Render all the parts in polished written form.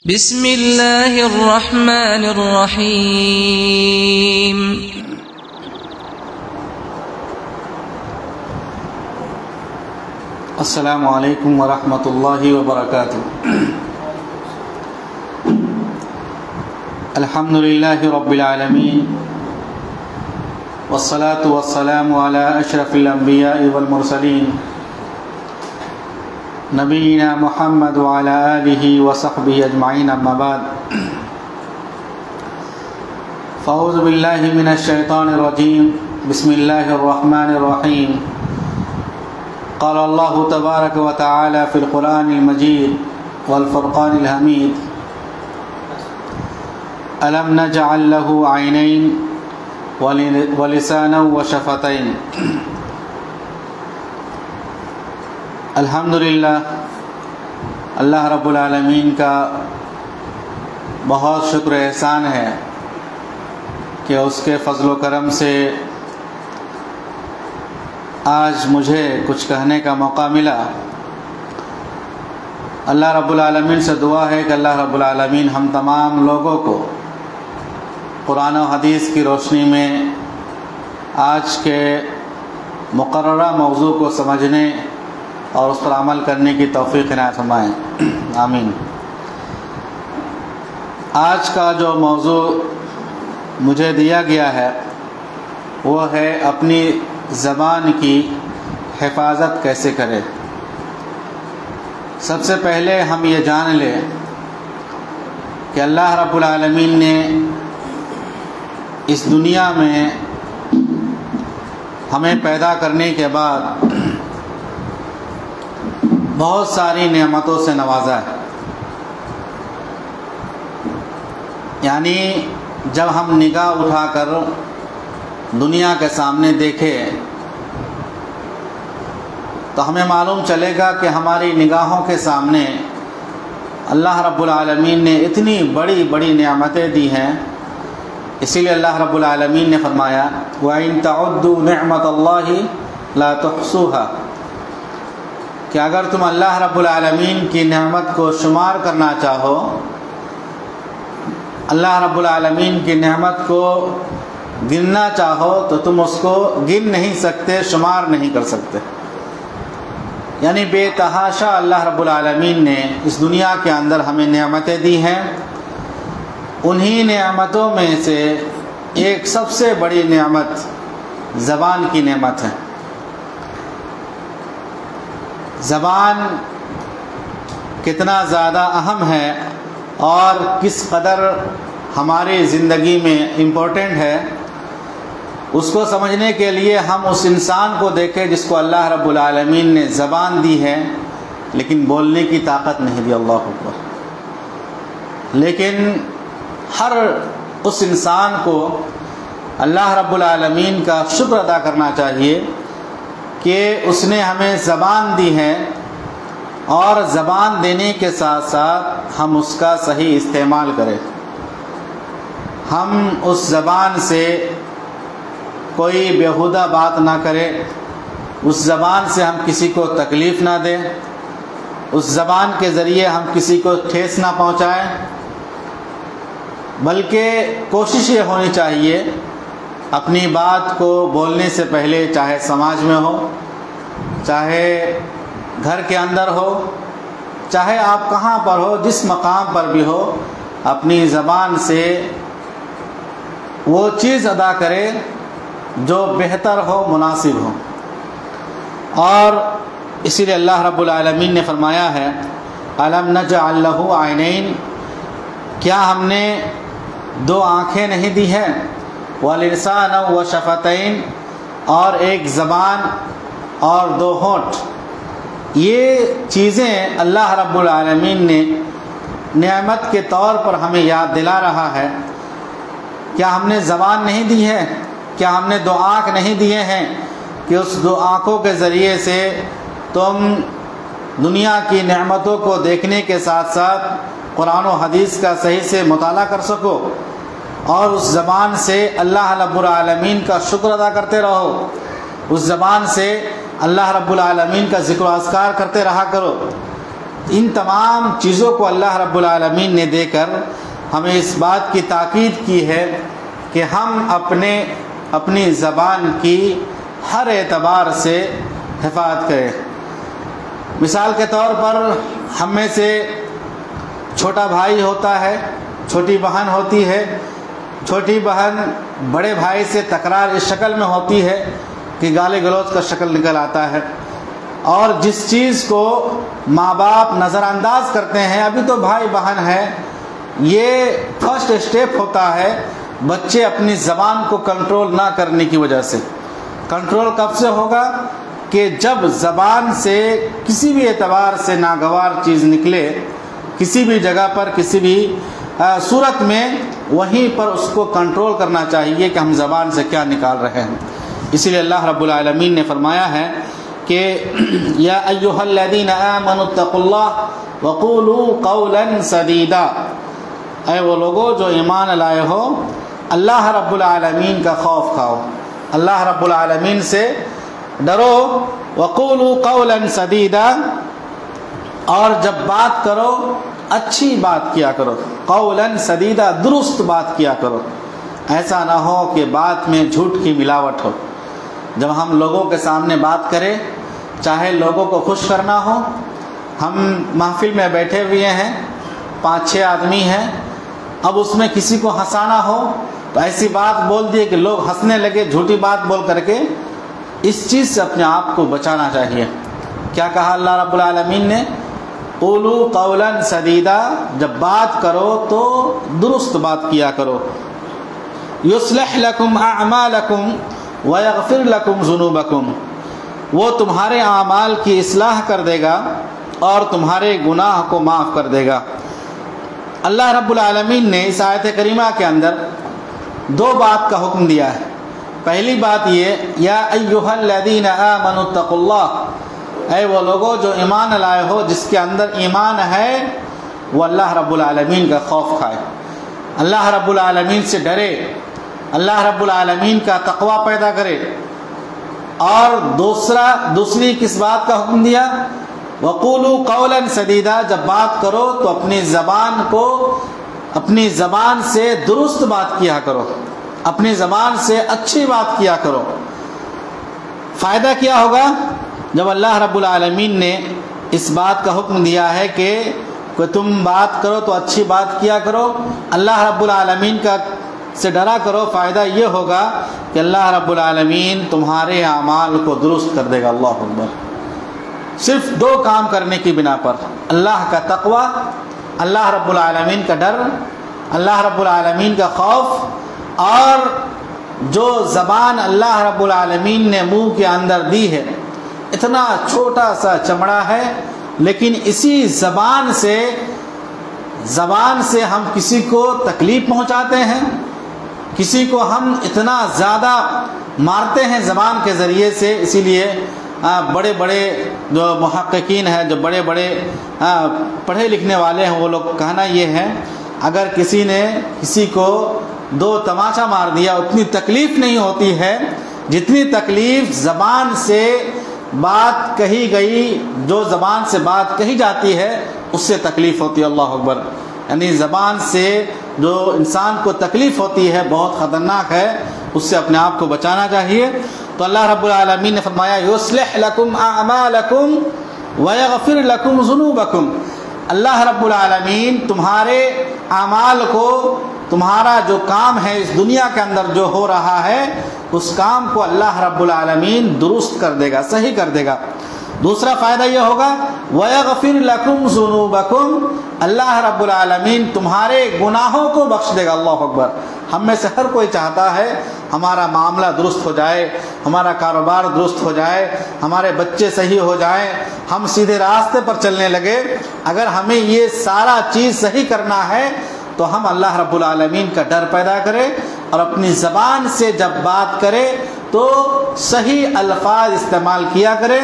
بسم اللہ الرحمن الرحیم السلام علیکم ورحمۃ اللہ وبرکاتہ۔ الحمد للہ رب العالمین والصلاة والسلام علی اشرف الانبیاء والمرسلین نبینا محمد وعلی آلہ وصحبہ اجمعین، اما بعد فاعوذ باللہ من الشیطان الرجیم، بسم اللہ الرحمن الرحیم۔ قال اللہ تبارک و تعالی فی القرآن المجید والفرقان الحمید، ألم نجعل له عینین ولسانا وشفتین۔ الحمدللہ، اللہ رب العالمین کا بہت شکر احسان ہے کہ اس کے فضل و کرم سے آج مجھے کچھ کہنے کا موقع ملا۔ اللہ رب العالمین سے دعا ہے کہ اللہ رب العالمین ہم تمام لوگوں کو قرآن و حدیث کی روشنی میں آج کے مقررہ موضوع کو سمجھنے اور اس پر عمل کرنے کی توفیق عنایت فرمائیں، آمین۔ آج کا جو موضوع مجھے دیا گیا ہے وہ ہے اپنی زبان کی حفاظت کیسے کرے۔ سب سے پہلے ہم یہ جان لیں کہ اللہ رب العالمین نے اس دنیا میں ہمیں پیدا کرنے کے بعد بہت ساری نعمتوں سے نوازا ہے۔ یعنی جب ہم نگاہ اٹھا کر دنیا کے سامنے دیکھیں تو ہمیں معلوم چلے گا کہ ہماری نگاہوں کے سامنے اللہ رب العالمین نے اتنی بڑی بڑی نعمتیں دی ہیں۔ اسی لیے اللہ رب العالمین نے فرمایا وَإِن تَعُدُّوا نِعْمَةَ اللَّهِ لَا تُحْصُوهَا، کہ اگر تم اللہ رب العالمین کی نعمت کو شمار کرنا چاہو، اللہ رب العالمین کی نعمت کو گننا چاہو تو تم اس کو گن نہیں سکتے، شمار نہیں کر سکتے۔ یعنی بے تحاشا اللہ رب العالمین نے اس دنیا کے اندر ہمیں نعمتیں دی ہیں۔ انہی نعمتوں میں سے ایک سب سے بڑی نعمت زبان کی نعمت ہے۔ زبان کتنا زیادہ اہم ہے اور کس قدر ہماری زندگی میں امپورٹنٹ ہے، اس کو سمجھنے کے لیے ہم اس انسان کو دیکھیں جس کو اللہ رب العالمین نے زبان دی ہے لیکن بولنے کی طاقت نہیں دی، اللہ اکبر۔ لیکن ہر اس انسان کو اللہ رب العالمین کا شکر ادا کرنا چاہیے کہ اس نے ہمیں زبان دی ہے، اور زبان دینے کے ساتھ ساتھ ہم اس کا صحیح استعمال کریں۔ ہم اس زبان سے کوئی بیہودہ بات نہ کریں، اس زبان سے ہم کسی کو تکلیف نہ دیں، اس زبان کے ذریعے ہم کسی کو ٹھیس نہ پہنچائیں، بلکہ کوشش یہ ہونی چاہیے اپنی بات کو بولنے سے پہلے، چاہے سماج میں ہو، چاہے گھر کے اندر ہو، چاہے آپ کہاں پر ہو، جس مقام پر بھی ہو، اپنی زبان سے وہ چیز ادا کرے جو بہتر ہو، مناسب ہو۔ اور اسی لیے اللہ رب العالمین نے فرمایا ہے أَلَمْ نَجْعَلْ لَهُ عَيْنَيْنِ، کیا ہم نے دو آنکھیں نہیں دی ہیں، وَلِسَانًا وَشَفَتَيْنِ، اور ایک زبان اور دو ہونٹ۔ یہ چیزیں اللہ رب العالمین نے نعمت کے طور پر ہمیں یاد دلا رہا ہے۔ کیا ہم نے زبان نہیں دی ہے؟ کیا ہم نے دو آنکھ نہیں دیے ہیں کہ اس دو آنکھوں کے ذریعے سے تم دنیا کی نعمتوں کو دیکھنے کے ساتھ ساتھ قرآن و حدیث کا صحیح سے مطالعہ کر سکو، اور اس زبان سے اللہ رب العالمین کا شکر ادا کرتے رہو، اس زبان سے اللہ رب العالمین کا ذکر و اذکار کرتے رہا کرو۔ ان تمام چیزوں کو اللہ رب العالمین نے دے کر ہمیں اس بات کی تاکید کی ہے کہ ہم اپنی زبان کی ہر اعتبار سے حفاظت کریں۔ مثال کے طور پر ہم میں سے چھوٹا بھائی ہوتا ہے، چھوٹی بہن ہوتی ہے، چھوٹی بہن بڑے بھائی سے تکرار اس شکل میں ہوتی ہے کہ گالی گلوچ کا شکل نکل آتا ہے، اور جس چیز کو ماں باپ نظر انداز کرتے ہیں، ابھی تو بھائی بہن ہے، یہ فرسٹ اسٹیپ ہوتا ہے بچے اپنی زبان کو کنٹرول نہ کرنے کی وجہ سے۔ کنٹرول کب سے ہوگا؟ کہ جب زبان سے کسی بھی اعتبار سے ناگوار چیز نکلے، کسی بھی جگہ پر، کسی بھی صورت میں، وہیں پر اس کو کنٹرول کرنا چاہیے کہ ہم زبان سے کیا نکال رہے ہیں۔ اسی لیے اللہ رب العالمین نے فرمایا ہے کہ یا ایھا الذین آمنوا اتقوا اللہ وقولوا قولا سدیدا، اے وہ لوگو جو ایمان لائے ہو، اللہ رب العالمین کا خوف کھاؤ، اللہ رب العالمین سے ڈرو، وقولوا قولا سدیدا، اور جب بات کرو اچھی بات کیا کرو، قولا سدیدا، درست بات کیا کرو، ایسا نہ ہو کہ بات میں جھوٹ کی ملاوٹ ہو۔ جب ہم لوگوں کے سامنے بات کریں، چاہے لوگوں کو خوش کرنا ہو، ہم محفل میں بیٹھے ہوئے ہیں، 5-6 آدمی ہیں، اب اس میں کسی کو ہنسانا ہو تو ایسی بات بول دیے کہ لوگ ہنسنے لگے، جھوٹی بات بول کر کے، اس چیز سے اپنے آپ کو بچانا چاہیے۔ کیا کہا اللہ رب العالمین نے؟ قولوا قولا سدیدا، جب بات کرو تو درست بات کیا کرو۔ یصلح لکم اعمالکم ویغفر لکم ذنوبکم، وہ تمہارے اعمال کی اصلاح کر دے گا اور تمہارے گناہ کو معاف کر دے گا۔ اللہ رب العالمین نے اس آیت کریمہ کے اندر 2 بات کا حکم دیا ہے۔ پہلی بات یہ، یا ایھا الذین آمنوا اتقوا اللہ، اے وہ لوگوں جو ایمان لائے ہو، جس کے اندر ایمان ہے وہ اللہ رب العالمین کا خوف کھائے، اللہ رب العالمین سے ڈرے، اللہ رب العالمین کا تقوی پیدا کرے۔ اور دوسری کس بات کا حکم دیا؟ وقولوا قولا سدیدا، جب بات کرو تو اپنی زبان سے درست بات کیا کرو، اپنی زبان سے اچھی بات کیا کرو۔ فائدہ کیا ہوگا؟ جب اللہ رب العالمین نے اس بات کا حکم دیا ہے کہ تم بات کرو تو اچھی بات کیا کرو، اللہ رب العالمین سے ڈرا کرو، فائدہ یہ ہوگا کہ اللہ رب العالمین تمہارے اعمال کو درست کر دے گا۔ اللہ اکبر۔ صرف 2 کام کرنے کی بنا پر، اللہ کا تقوی، اللہ رب العالمین کا ڈر، اللہ رب العالمین کا خوف، اور جو زبان اللہ رب العالمین نے منہ کے اندر دی ہے، اتنا چھوٹا سا چمڑا ہے، لیکن اسی زبان سے ہم کسی کو تکلیف پہنچاتے ہیں، کسی کو ہم اتنا زیادہ مارتے ہیں زبان کے ذریعے سے۔ اسی لیے بڑے بڑے جو محققین ہیں، جو بڑے بڑے پڑھے لکھنے والے ہیں، وہ لوگ کہنا یہ ہے، اگر کسی نے کسی کو 2 تماچا مار دیا، اتنی تکلیف نہیں ہوتی ہے جتنی تکلیف زبان سے بات کہی گئی، جو زبان سے بات کہی جاتی ہے اس سے تکلیف ہوتی ہے۔ اللہ اکبر۔ یعنی زبان سے جو انسان کو تکلیف ہوتی ہے بہت خطرناک ہے، اس سے اپنے آپ کو بچانا چاہیے۔ تو اللہ رب العالمین نے فرمایا یصلح لکم اعمالکم ویغفر لکم ذنوبکم، اللہ رب العالمین تمہارے اعمال کو، تمہارا جو کام ہے اس دنیا کے اندر جو ہو رہا ہے، اس کام کو اللہ رب العالمین درست کر دے گا، صحیح کر دے گا۔ دوسرا فائدہ یہ ہوگا وَيَغْفِرْ لَكُمْ ذُنُوبَكُمْ، اللہ رب العالمین تمہارے گناہوں کو بخش دے گا۔ اللہ اکبر۔ ہم میں سے ہر کوئی چاہتا ہے ہمارا معاملہ درست ہو جائے، ہمارا کاروبار درست ہو جائے، ہمارے بچے صحیح ہو جائیں، ہم سیدھے راستے پر چلنے لگے۔ اگر ہمیں یہ سارا چیز صحیح کرنا ہے تو ہم اللہ رب العالمین کا ڈر پیدا کریں، اور اپنی زبان سے جب بات کرے تو صحیح الفاظ استعمال کیا کریں،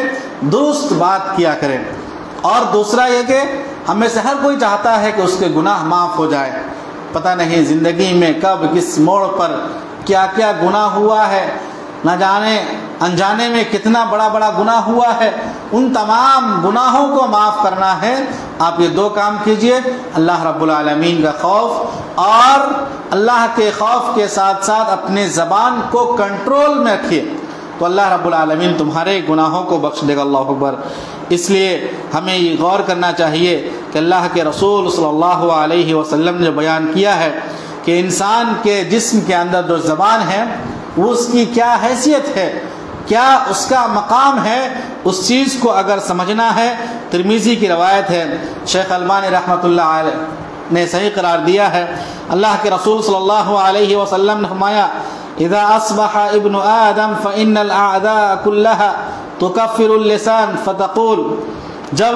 درست بات کیا کریں۔ اور دوسرا یہ کہ ہم میں سے ہر کوئی چاہتا ہے کہ اس کے گناہ معاف ہو جائے۔ پتہ نہیں زندگی میں کب کس موڑ پر کیا کیا گناہ ہوا ہے، نہ جانے انجانے میں کتنا بڑا بڑا گناہ ہوا ہے۔ ان تمام گناہوں کو معاف کرنا ہے آپ یہ دو کام کیجئے، اللہ رب العالمین کا خوف، اور اللہ کے خوف کے ساتھ ساتھ اپنے زبان کو کنٹرول میں رکھیے، تو اللہ رب العالمین تمہارے گناہوں کو بخش دے گا۔ اللہ اکبر۔ اس لیے ہمیں یہ غور کرنا چاہیے کہ اللہ کے رسول صلی اللہ علیہ وسلم نے بیان کیا ہے کہ انسان کے جسم کے اندر جو زبان ہے وہ اس کی کیا حیثیت ہے، کیا اس کا مقام ہے، اس چیز کو اگر سمجھنا ہے۔ ترمذی کی روایت ہے، شیخ البانی رحمۃ اللہ علیہ نے صحیح قرار دیا ہے، اللہ کے رسول صلی اللہ علیہ وسلم نے فرمایا اذا اصبح ابن آدم فإن الأعداء كلها تكفر اللسان فتقول، جب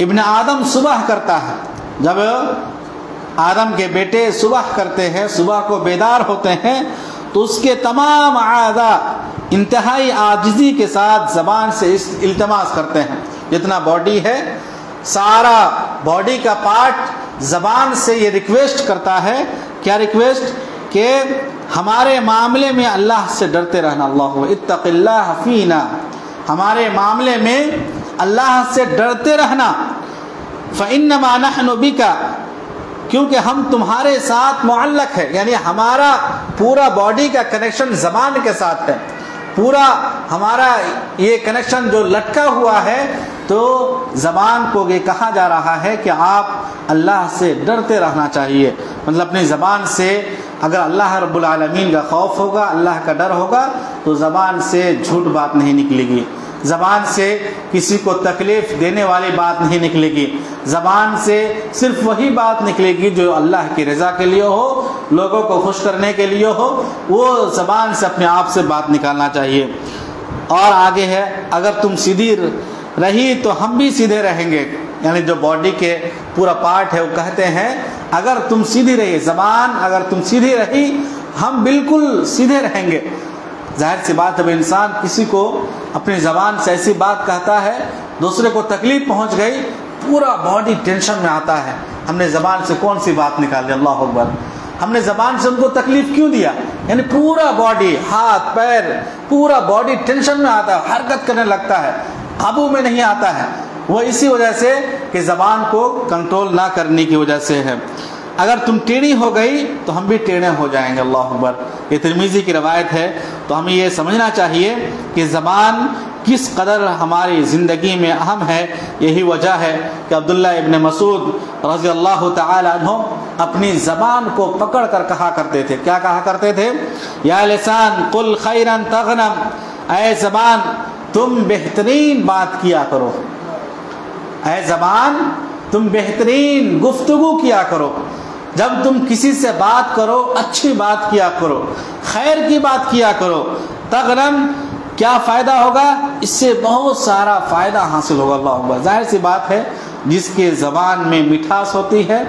ابن آدم صبح کرتا ہے، جب آدم کے بیٹے صبح کرتے ہیں، صبح کو بیدار ہوتے ہیں، تو اس کے تمام اعضاء انتہائی عاجزی کے ساتھ زبان سے التماس کرتے ہیں، جتنا باڈی ہے سارا باڈی کا پارٹ زبان سے یہ ریکویسٹ کرتا ہے، کیا ریکویسٹ؟ کہ ہمارے معاملے میں اللہ سے ڈرتے رہنا، اللہ اتق اللہ فینا، ہمارے معاملے میں اللہ سے ڈرتے رہنا، فإنما نحن بک، کیونکہ ہم تمہارے ساتھ معلق ہے، یعنی ہمارا پورا باڈی کا کنیکشن زبان کے ساتھ ہے، پورا ہمارا یہ کنیکشن جو لٹکا ہوا ہے، تو زبان کو یہ کہا جا رہا ہے کہ آپ اللہ سے ڈرتے رہنا چاہیے، مطلب اپنی زبان سے اگر اللہ رب العالمین کا خوف ہوگا، اللہ کا ڈر ہوگا، تو زبان سے جھوٹ بات نہیں نکلے گی، زبان سے کسی کو تکلیف دینے والی بات نہیں نکلے گی، زبان سے صرف وہی بات نکلے گی جو اللہ کی رضا کے لیے ہو، لوگوں کو خوش کرنے کے لیے ہو، وہ زبان سے اپنے آپ سے بات نکالنا چاہیے۔ اور آگے ہے اگر تم سیدھی رہی تو ہم بھی سیدھے رہیں گے، یعنی جو باڈی کے پورا پارٹ ہے وہ کہتے ہیں اگر تم سیدھی رہی، زبان اگر تم سیدھی رہی ہم بالکل سیدھے رہیں گے۔ ظاہر سی بات ہے، انسان کسی کو اپنی زبان سے ایسی بات کہتا ہے، دوسرے کو تکلیف پہنچ گئی، پورا باڈی ٹینشن میں آتا ہے، ہم نے زبان سے کون سی بات نکالی، اللہ اکبر، ہم نے زبان سے ان کو تکلیف کیوں دیا، یعنی پورا باڈی، ہاتھ پیر پورا باڈی ٹینشن میں آتا ہے، حرکت کرنے لگتا ہے، قابو میں نہیں آتا ہے، وہ اسی وجہ سے کہ زبان کو کنٹرول نہ کرنے کی وجہ سے ہے۔ اگر تم ٹیڑھی ہو گئی تو ہم بھی ٹیڑھے ہو جائیں گے، اللہ اکبر۔ یہ ترمذی کی روایت ہے، تو ہمیں یہ سمجھنا چاہیے کہ زبان کس قدر ہماری زندگی میں اہم ہے۔ یہی وجہ ہے کہ عبداللہ ابن مسعود رضی اللہ تعالی عنہ اپنی زبان کو پکڑ کر کہا کرتے تھے، کیا کہا کرتے تھے؟ یا لسان قل خیرا تغنم، اے زبان تم بہترین بات کیا کرو، اے زبان تم بہترین گفتگو کیا کرو، جب تم کسی سے بات کرو اچھی بات کیا کرو، خیر کی بات کیا کرو، تغنم، کیا فائدہ ہوگا؟ اس سے بہت سارا فائدہ حاصل ہوگا، اللہ اکبر۔ ظاہر سی بات ہے جس کے زبان میں مٹھاس ہوتی ہے،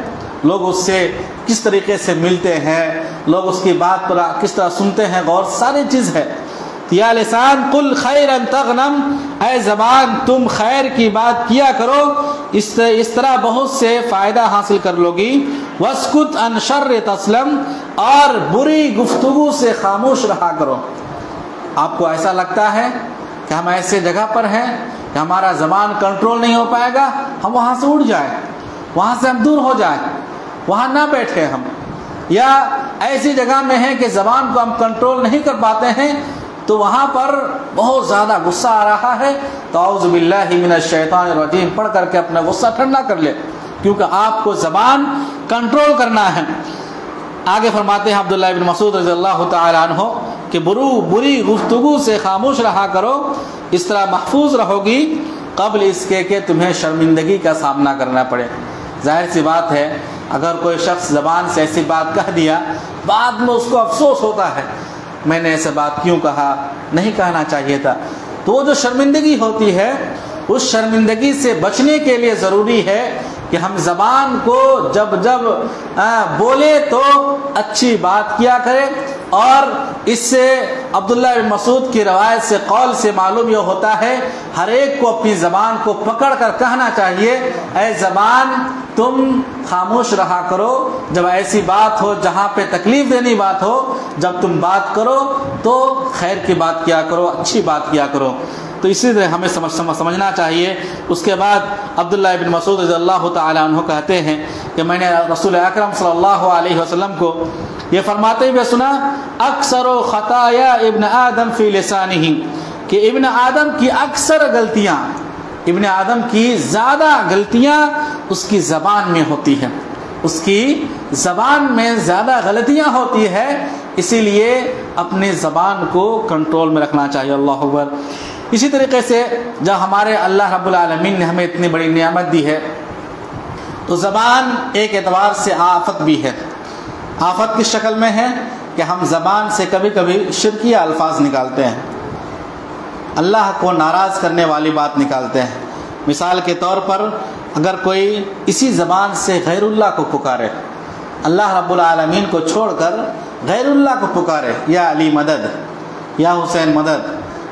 لوگ اس سے کس طریقے سے ملتے ہیں، لوگ اس کی بات پر کس طرح سنتے ہیں، غور ساری چیز ہے۔ یا لسان قل خیرا تغنم، اے زبان تم خیر کی بات کیا کرو، اس طرح بہت سے فائدہ حاصل کر لو گی۔ واسکت عن شر تسلم، اور بری گفتگو سے خاموش رہا کرو۔ آپ کو ایسا لگتا ہے کہ ہم ایسے جگہ پر ہیں کہ ہمارا زبان کنٹرول نہیں ہو پائے گا، ہم وہاں سے اٹھ جائیں، وہاں سے ہم دور ہو جائیں، وہاں نہ بیٹھے ہم، یا ایسی جگہ میں ہیں کہ زبان کو ہم کنٹرول نہیں کر پاتے ہیں، تو وہاں پر بہت زیادہ غصہ آ رہا ہے، تو اعوذ باللہ من الشیطان الرجیم پڑھ کر کے اپنا غصہ ٹھنڈا کر لے، کیونکہ آپ کو زبان کنٹرول کرنا ہے۔ آگے فرماتے ہیں عبداللہ بن مسعود رضی اللہ تعالی عنہ کہ بری گفتگو سے خاموش رہا کرو، اس طرح محفوظ رہو گی قبل اس کے کہ تمہیں شرمندگی کا سامنا کرنا پڑے۔ ظاہر سی بات ہے اگر کوئی شخص زبان سے ایسی بات کہہ دیا، بعد میں اس کو افسوس ہوتا ہے میں نے ایسے بات کیوں کہا، نہیں کہنا چاہیے تھا، تو وہ جو شرمندگی ہوتی ہے اس شرمندگی سے بچنے کے لیے ضروری ہے کہ ہم زبان کو جب بولے تو اچھی بات کیا کرے۔ اور اس سے عبداللہ بن مسعود کی روایت سے قول سے معلوم یہ ہوتا ہے ہر ایک کو اپنی زبان کو پکڑ کر کہنا چاہیے، اے زبان تم خاموش رہا کرو، جب ایسی بات ہو جہاں پہ تکلیف دینی بات ہو، جب تم بات کرو تو خیر کی بات کیا کرو، اچھی بات کیا کرو۔ تو اسی طرح ہمیں سمجھنا چاہیے۔ اس کے بعد عبداللہ ابن مسعود رضی اللہ تعالی عنہ کہتے ہیں کہ میں نے رسول اکرم صلی اللہ علیہ وسلم کو یہ فرماتے ہوئے سنا، اکثر خطایا ابن آدم فی لسانہ، کہ ابن آدم کی اکثر غلطیاں، ابن آدم کی زیادہ غلطیاں اس کی زبان میں ہوتی ہیں، اس کی زبان میں زیادہ غلطیاں ہوتی ہے، اسی لیے اپنے زبان کو کنٹرول میں رکھنا چاہیے۔ اللہ اکبر۔ اسی طریقے سے جب ہمارے اللہ رب العالمین نے ہمیں اتنی بڑی نعمت دی ہے تو زبان ایک اعتبار سے آفت بھی ہے۔ آفت کس شکل میں ہے کہ ہم زبان سے کبھی کبھی شرکیہ الفاظ نکالتے ہیں، اللہ کو ناراض کرنے والی بات نکالتے ہیں۔ مثال کے طور پر اگر کوئی اسی زبان سے غیر اللہ کو پکارے، اللہ رب العالمین کو چھوڑ کر غیر اللہ کو پکارے، یا علی مدد، یا حسین مدد،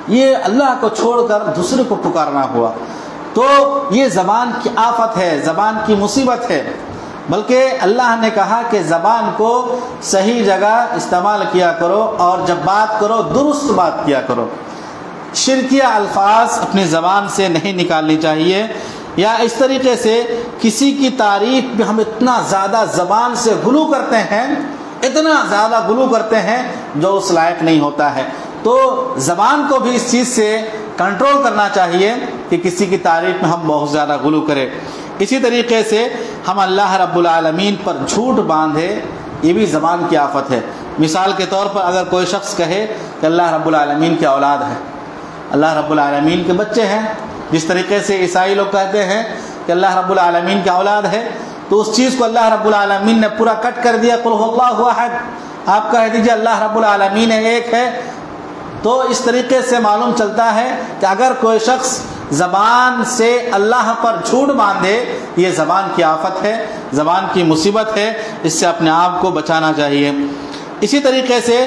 یہ اللہ کو چھوڑ کر دوسرے کو پکارنا ہوا، تو یہ زبان کی آفت ہے، زبان کی مصیبت ہے۔ بلکہ اللہ نے کہا کہ زبان کو صحیح جگہ استعمال کیا کرو، اور جب بات کرو درست بات کیا کرو، شرکیہ الفاظ اپنی زبان سے نہیں نکالنی چاہیے۔ یا اس طریقے سے کسی کی تعریف میں ہم اتنا زیادہ زبان سے غلو کرتے ہیں، اتنا زیادہ غلو کرتے ہیں جو اس لائق نہیں ہوتا ہے، تو زبان کو بھی اس چیز سے کنٹرول کرنا چاہیے کہ کسی کی تعریف میں ہم بہت زیادہ غلو کریں۔ اسی طریقے سے ہم اللہ رب العالمین پر جھوٹ باندھے، یہ بھی زبان کی آفت ہے۔ مثال کے طور پر اگر کوئی شخص کہے کہ اللہ رب العالمین کی اولاد ہے، اللہ رب العالمین کے بچے ہیں، جس طریقے سے عیسائی لوگ کہتے ہیں کہ اللہ رب العالمین کی اولاد ہے، تو اس چیز کو اللہ رب العالمین نے پورا کٹ کر دیا، قل هو اللہ احد، آپ کہہ دیجئے اللہ رب العالمین ایک ہے۔ تو اس طریقے سے معلوم چلتا ہے کہ اگر کوئی شخص زبان سے اللہ پر جھوٹ باندھے، یہ زبان کی آفت ہے، زبان کی مصیبت ہے، اس سے اپنے آپ کو بچانا چاہیے۔ اسی طریقے سے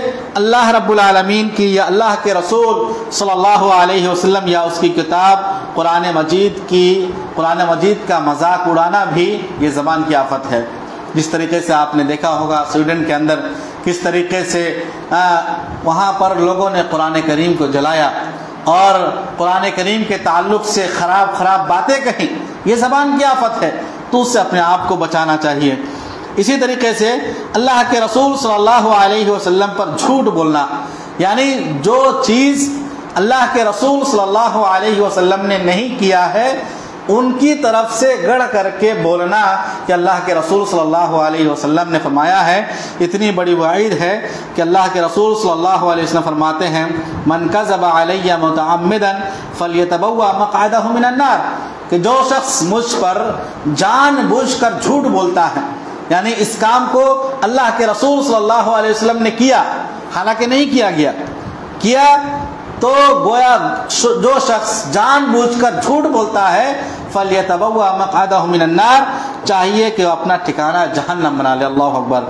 اللہ رب العالمین کی یا اللہ کے رسول صلی اللہ علیہ وسلم یا اس کی کتاب قرآن مجید کا مذاق اڑانا بھی یہ زبان کی آفت ہے۔ جس طریقے سے آپ نے دیکھا ہوگا سویڈن کے اندر کس طریقے سے وہاں پر لوگوں نے قرآن کریم کو جلایا اور قرآن کریم کے تعلق سے خراب باتیں کہیں، یہ زبان کی آفت ہے، تو اس سے اپنے آپ کو بچانا چاہیے۔ اسی طریقے سے اللہ کے رسول صلی اللہ علیہ وسلم پر جھوٹ بولنا، یعنی جو چیز اللہ کے رسول صلی اللہ علیہ وسلم نے نہیں کیا ہے ان کی طرف سے گڑھ کر کے بولنا کہ اللہ کے رسول صلی اللہ علیہ وسلم نے فرمایا ہے۔ اتنی بڑی وعید ہے کہ اللہ کے رسول صلی اللہ علیہ وسلم فرماتے ہیں، من کذب علی متعمدا فلیتبوأ مقعدہ من النار، کہ جو شخص مجھ پر جان بوجھ کر جھوٹ بولتا ہے، یعنی اس کام کو اللہ کے رسول صلی اللہ علیہ وسلم نے کیا حالانکہ نہیں کیا تو گویا جو شخص جان بوجھ کر جھوٹ بولتا ہے فَلْيَتَبَوَّأْ مَقْعَدَهُ مِنَ النَّارِ، چاہیے کہ وہ اپنا ٹھکانہ جہنم بنا لے۔ اللہ اکبر۔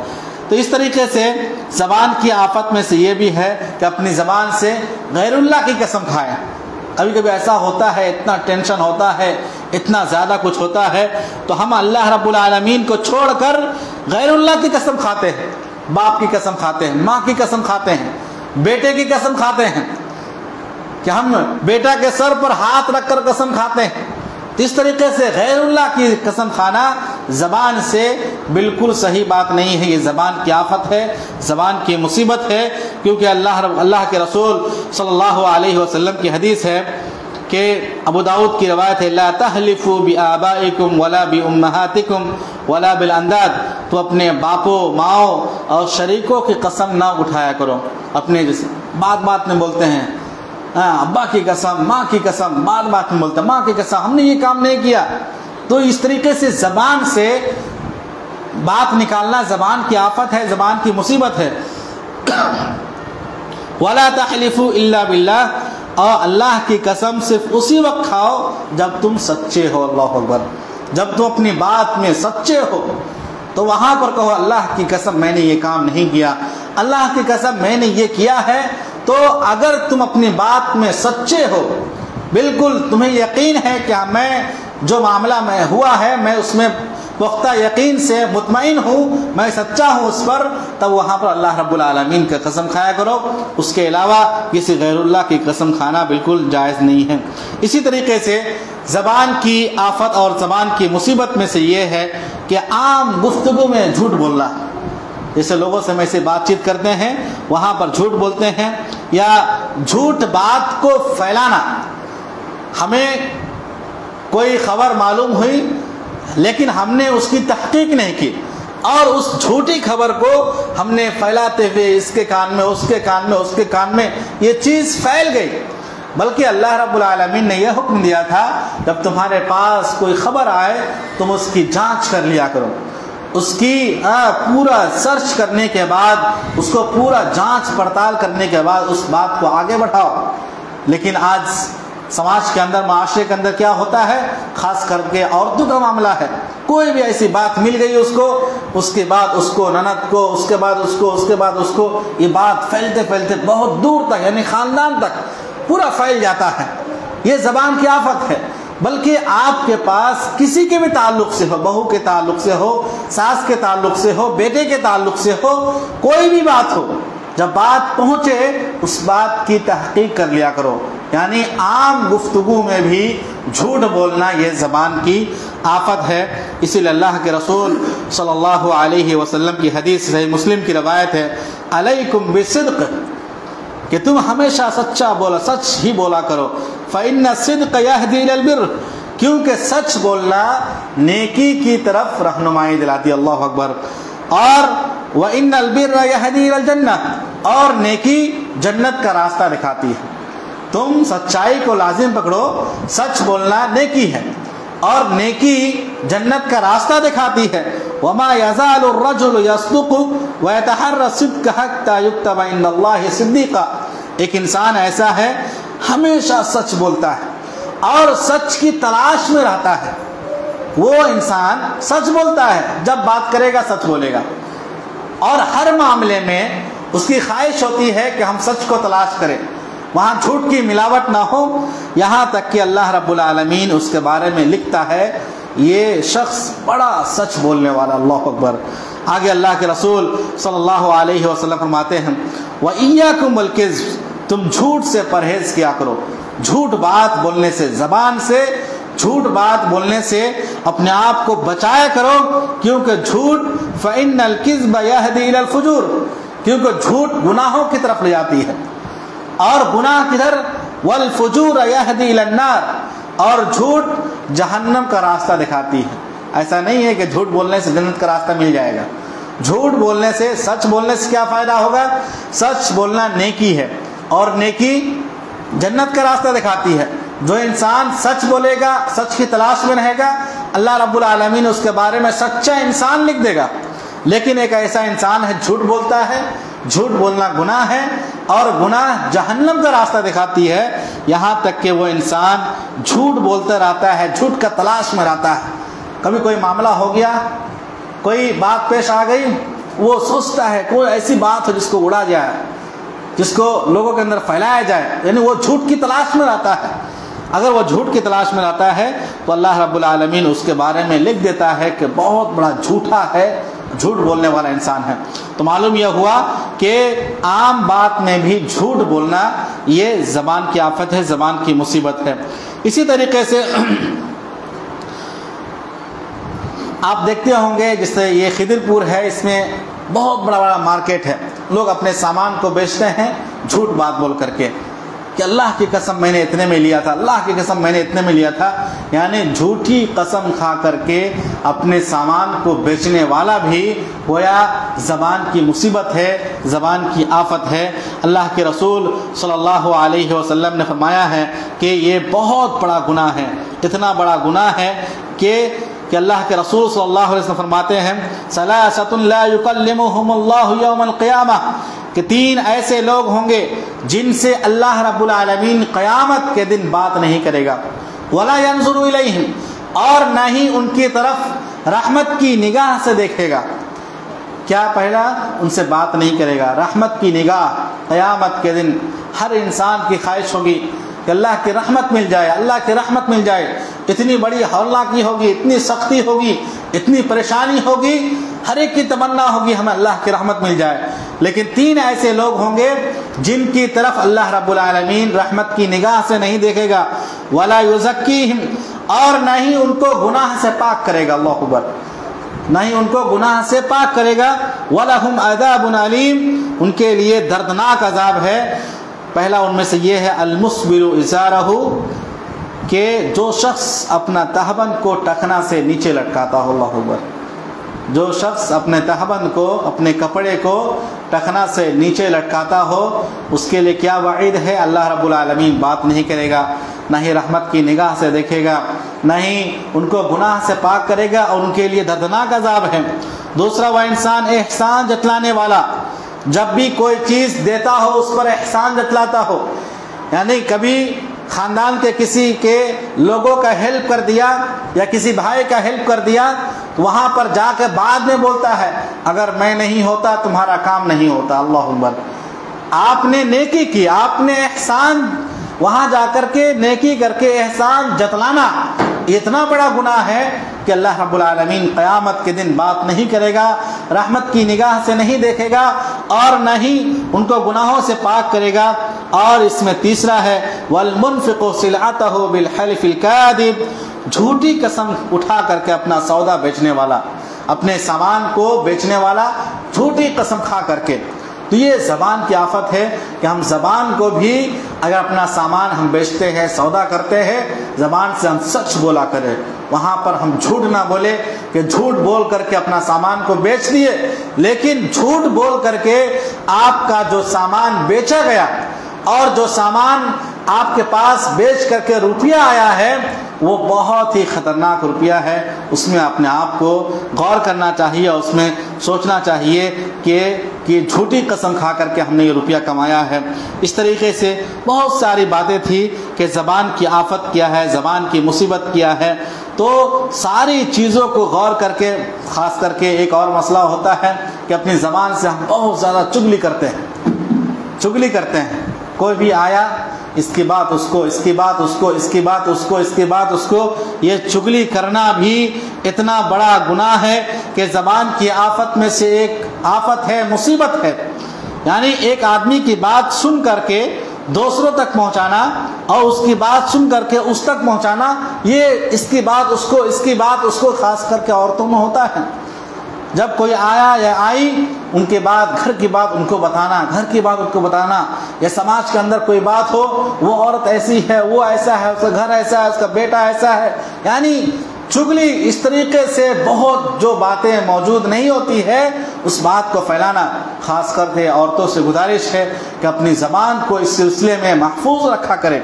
تو اس طریقے سے زبان کی آفت میں سے یہ بھی ہے کہ اپنی زبان سے غیر اللہ کی قسم کھائیں۔ کبھی کبھی ایسا ہوتا ہے، اتنا ٹینشن ہوتا ہے، اتنا زیادہ کچھ ہوتا ہے، تو ہم اللہ رب العالمین کو چھوڑ کر غیر اللہ کی قسم کھاتے ہیں، باپ کی قسم کھاتے ہیں، ماں کی قسم کھاتے ہیں، بیٹے کی قسم کھاتے ہیں، کہ ہم بیٹا کے سر پر ہاتھ رکھ کر قسم کھاتے ہیں۔ اس طریقے سے غیر اللہ کی قسم کھانا زبان سے بالکل صحیح بات نہیں ہے، یہ زبان کی آفت ہے، زبان کی مصیبت ہے، کیونکہ اللہ کے رسول صلی اللہ علیہ وسلم کی حدیث ہے کہ ابو داؤد کی روایت ہے، لا تحلفوا بآبائکم ولا بامہاتکم ولا بالانداد، تو اپنے باپوں ماؤں اور شریکوں کی قسم نہ اٹھایا کرو۔ اپنے جیسے بات میں بولتے ہیں ابا کی قسم، ماں کی قسم، بات میں بولتے ہیں ماں کی قسم، ہم نے یہ کام نہیں کیا۔ تو اس طریقے سے زبان سے بات نکالنا زبان کی آفت ہے، زبان کی مصیبت ہے۔ ولا تحلفوا الا باللہ، اور اللہ کی قسم صرف اسی وقت کھاؤ جب تم سچے ہو۔ اللہ اکبر۔ جب تم اپنی بات میں سچے ہو تو وہاں پر کہو اللہ کی قسم میں نے یہ کام نہیں کیا، اللہ کی قسم میں نے یہ کیا ہے۔ تو اگر تم اپنی بات میں سچے ہو، بالکل تمہیں یقین ہے کہ میں جو معاملہ میں ہوا ہے میں اس میں پختہ یقین سے مطمئن ہوں میں سچا ہوں اس پر، تب وہاں پر اللہ رب العالمین کا قسم کھایا کرو، اس کے علاوہ کسی غیر اللہ کی قسم کھانا بالکل جائز نہیں ہے۔ اسی طریقے سے زبان کی آفت اور زبان کی مصیبت میں سے یہ ہے کہ عام گفتگو میں جھوٹ بولنا، جیسے لوگوں سے میں سے بات چیت کرتے ہیں وہاں پر جھوٹ بولتے ہیں، یا جھوٹ بات کو پھیلانا۔ ہمیں کوئی خبر معلوم ہوئی لیکن ہم نے اس کی تحقیق نہیں کی اور اس جھوٹی خبر کو ہم نے پھیلاتے ہوئے اس کے کان میں اس کے کان میں اس کے کان میں یہ چیز پھیل گئی، بلکہ اللہ رب العالمین نے یہ حکم دیا تھا جب تمہارے پاس کوئی خبر آئے تم اس کی جانچ کر لیا کرو، اس کی پورا سرچ کرنے کے بعد، اس کو پورا جانچ پڑتال کرنے کے بعد اس بات کو آگے بڑھاؤ۔ لیکن آج سماج کے اندر، معاشرے کے اندر کیا ہوتا ہے، خاص کر کے عورتوں کا معاملہ ہے، کوئی بھی ایسی بات مل گئی اس کو، اس کے بعد اس کو نند کو، اس کے بعد اس کو، اس کے بعد اس کو، یہ بات پھیلتے پھیلتے بہت دور تک یعنی خاندان تک پورا پھیل جاتا ہے۔ یہ زبان کی آفت ہے۔ بلکہ آپ کے پاس کسی کے بھی تعلق سے ہو، بہو کے تعلق سے ہو، ساس کے تعلق سے ہو، بیٹے کے تعلق سے ہو، کوئی بھی بات ہو، جب بات پہنچے اس بات کی تحقیق کر لیا کرو۔ یعنی عام گفتگو میں بھی جھوٹ بولنا یہ زبان کی آفت ہے۔ اسی لیے اللہ کے رسول صلی اللہ علیہ وسلم کی حدیث صحیح مسلم کی روایت ہے، علیکم بالصدق، کہ تم ہمیشہ سچا بولا، سچ ہی بولا کرو، فإن الصدق يهدي إلى البر، کیونکہ سچ بولنا نیکی کی طرف رہنمائی دلاتی ہے۔ اللہ اکبر۔ اور وإن البر يهدي إلى الجنة، اور نیکی جنت کا راستہ دکھاتی ہے۔ تم سچائی کو لازم پکڑو، سچ بولنا نیکی ہے اور نیکی جنت کا راستہ دکھاتی ہے۔ وما يزال الرجل يصدق ويتحرى الصدق حتى يكتب عند الله صديقا، ایک انسان ایسا ہے ہمیشہ سچ بولتا ہے اور سچ کی تلاش میں رہتا ہے۔ وہ انسان سچ بولتا ہے، جب بات کرے گا سچ بولے گا، اور ہر معاملے میں اس کی خواہش ہوتی ہے کہ ہم سچ کو تلاش کریں، وہاں جھوٹ کی ملاوٹ نہ ہو، یہاں تک کہ اللہ رب العالمین اس کے بارے میں لکھتا ہے یہ شخص بڑا سچ بولنے والا۔ اللہ اکبر۔ آگے اللہ کے رسول صلی اللہ علیہ وسلم فرماتے ہیں وَإِيَّاكُمْ وَالْكِذْبَ، تم جھوٹ سے پرہیز کیا کرو، جھوٹ بات بولنے سے، زبان سے جھوٹ بات بولنے سے اپنے آپ کو بچایا کرو، کیونکہ جھوٹ فَإِنَّ الْكِذْبَ يَهْدِي إِلَى الْفُجُورِ، کیونکہ جھوٹ گناہوں کی طرف لے جاتی ہے، اور گناہ کدھر، وَالْفُجُورَ يَهْدِي إِلَى النَّارِ، اور جھوٹ جہنم کا راستہ دکھاتی ہے۔ ایسا نہیں ہے کہ جھوٹ بولنے سے جنت کا راستہ مل جائے گا، جھوٹ بولنے سے، سچ بولنے سے کیا فائدہ ہوگا؟ سچ بولنا نیکی ہے اور نیکی جنت کا راستہ دکھاتی ہے۔ جو انسان سچ بولے گا، سچ کی تلاش میں رہے گا، اللہ رب العالمین اس کے بارے میں سچا انسان لکھ دے گا۔ لیکن ایک ایسا انسان ہے جھوٹ بولتا ہے، جھوٹ بولنا گناہ ہے اور گناہ جہنم کا راستہ دکھاتی ہے، یہاں تک کہ وہ انسان جھوٹ بولتا رہتا ہے، جھوٹ کا تلاش میں رہتا ہے۔ کبھی کوئی معاملہ ہو گیا، کوئی بات پیش آ گئی، وہ سوچتا ہے کوئی ایسی بات ہو جس کو اڑا جائے، جس کو لوگوں کے اندر پھیلایا جائے، یعنی وہ جھوٹ کی تلاش میں رہتا ہے۔ اگر وہ جھوٹ کی تلاش میں رہتا ہے تو اللہ رب العالمین اس کے بارے میں لکھ دیتا ہے کہ بہت بڑا جھوٹا ہے، جھوٹ بولنے والا انسان ہے۔ تو معلوم یہ ہوا کہ عام بات میں بھی جھوٹ بولنا یہ زبان کی آفت ہے، زبان کی مصیبت ہے۔ اسی طریقے سے آپ دیکھتے ہوں گے جس سے یہ خضر پور ہے، اس میں بہت بڑا بڑا مارکیٹ ہے، لوگ اپنے سامان کو بیچتے ہیں جھوٹ بات بول کر کے کہ اللہ کی قسم میں نے اتنے میں لیا تھا، اللہ کی قسم میں نے اتنے میں لیا تھا، یعنی جھوٹی قسم کھا کر کے اپنے سامان کو بیچنے والا بھی گویا زبان کی مصیبت ہے، زبان کی آفت ہے۔ اللہ کے رسول صلی اللہ علیہ وسلم نے فرمایا ہے کہ یہ بہت بڑا گناہ ہے، اتنا بڑا گناہ ہے کہ اللہ کے رسول صلی اللہ علیہ وسلم فرماتے ہیں ثلاثۃ لا یکلمہم اللہ یوم القیامہ، کہ تین ایسے لوگ ہوں گے جن سے اللہ رب العالمین قیامت کے دن بات نہیں کرے گا، ولا ینظر الیہم، اور نہ ہی ان کی طرف رحمت کی نگاہ سے دیکھے گا۔ کیا پہلا ان سے بات نہیں کرے گا، رحمت کی نگاہ۔ قیامت کے دن ہر انسان کی خواہش ہوگی کہ اللہ کی رحمت مل جائے، اللہ کی رحمت مل جائے، اتنی بڑی ہولناکی ہوگی، اتنی سختی ہوگی اتنی پریشانی ہوگی، ہر ایک کی تمنا ہوگی ہمیں اللہ کی رحمت مل جائے، لیکن 3 ایسے لوگ ہوں گے جن کی طرف اللہ رب العالمین رحمت کی نگاہ سے نہیں دیکھے گا، ولا یزکیہم، اور نہ ہی ان کو گناہ سے پاک کرے گا، اللہ اکبر، نہ ہی ان کو گناہ سے پاک کرے گا، وَلَهُمْ عَذَابٌ عَلِيمٌ، ان کے لیے دردناک عذاب ہے۔ پہلا ان میں سے یہ ہے المسبل ازارہ، کہ جو شخص اپنا تہبند کو ٹخنا سے نیچے لٹکاتا ہو، اللہ اکبر، جو شخص اپنے تہبند کو، اپنے کپڑے کو ٹخنا سے نیچے لٹکاتا ہو، اس کے لیے کیا وعید ہے، اللہ رب العالمین بات نہیں کرے گا، نہ ہی رحمت کی نگاہ سے دیکھے گا، نہ ہی ان کو گناہ سے پاک کرے گا، اور ان کے لیے دردناک عذاب ہے۔ دوسرا، وہ انسان احسان جتلانے والا، جب بھی کوئی چیز دیتا ہو اس پر احسان جتلاتا ہو، یعنی کبھی خاندان کے کسی کے لوگوں کا ہیلپ کر دیا یا کسی بھائی کا ہیلپ کر دیا، تو وہاں پر جا کے بعد میں بولتا ہے اگر میں نہیں ہوتا تمہارا کام نہیں ہوتا، اللہ اکبر۔ آپ نے نیکی کی، آپ نے احسان، وہاں جا کر کے نیکی کر کے احسان جتلانا اتنا بڑا گناہ ہے کہ اللہ رب العالمین قیامت کے دن بات نہیں کرے گا، رحمت کی نگاہ سے نہیں دیکھے گا، اور نہ ہی ان کو گناہوں سے پاک کرے گا۔ اور اس میں تیسرا ہے والمنفق سلعتہ بالحلف الکاذب، جھوٹی قسم اٹھا کر کے اپنا سودا بیچنے والا، اپنے سامان کو بیچنے والا جھوٹی قسم کھا کر کے۔ تو یہ زبان کی آفت ہے کہ ہم زبان کو بھی اگر اپنا سامان ہم بیچتے ہیں، سودا کرتے ہیں، زبان سے ہم سچ بولا کریں، وہاں پر ہم جھوٹ نہ بولے کہ جھوٹ بول کر کے اپنا سامان کو بیچ دیے، لیکن جھوٹ بول کر کے آپ کا جو سامان بیچا گیا اور جو سامان آپ کے پاس بیچ کر کے روپیہ آیا ہے وہ بہت ہی خطرناک روپیہ ہے، اس میں اپنے آپ کو غور کرنا چاہیے، اس میں سوچنا چاہیے کہ جھوٹی قسم کھا کر کے ہم نے یہ روپیہ کمایا ہے۔ اس طریقے سے بہت ساری باتیں تھی کہ زبان کی آفت کیا ہے، زبان کی مصیبت کیا ہے، تو ساری چیزوں کو غور کر کے، خاص کر کے ایک اور مسئلہ ہوتا ہے کہ اپنی زبان سے ہم بہت زیادہ چگلی کرتے ہیں، کوئی بھی آیا اس کی بات اس کو، اس کی بات اس کو، اس کی بات اس کو، اس کی بات اس کو، یہ چگلی کرنا بھی اتنا بڑا گناہ ہے کہ زبان کی آفت میں سے ایک آفت ہے، مصیبت ہے۔ یعنی ایک آدمی کی بات سن کر کے دوسروں تک پہنچانا اور اس کی بات سن کر کے اس تک پہنچانا، یہ اس کی بات اس کو، اس کی بات اس کو، خاص کر کے عورتوں میں ہوتا ہے۔ جب کوئی آیا یا آئی، ان کے بعد گھر کی بات ان کو بتانا، گھر کی بات ان کو بتانا، یا سماج کے اندر کوئی بات ہو، وہ عورت ایسی ہے، وہ ایسا ہے، اس کا گھر ایسا ہے، اس کا بیٹا ایسا ہے، یعنی چگلی اس طریقے سے بہت جو باتیں موجود نہیں ہوتی ہے اس بات کو پھیلانا۔ خاص کر کے عورتوں سے گزارش ہے کہ اپنی زبان کو اس سلسلے میں محفوظ رکھا کریں۔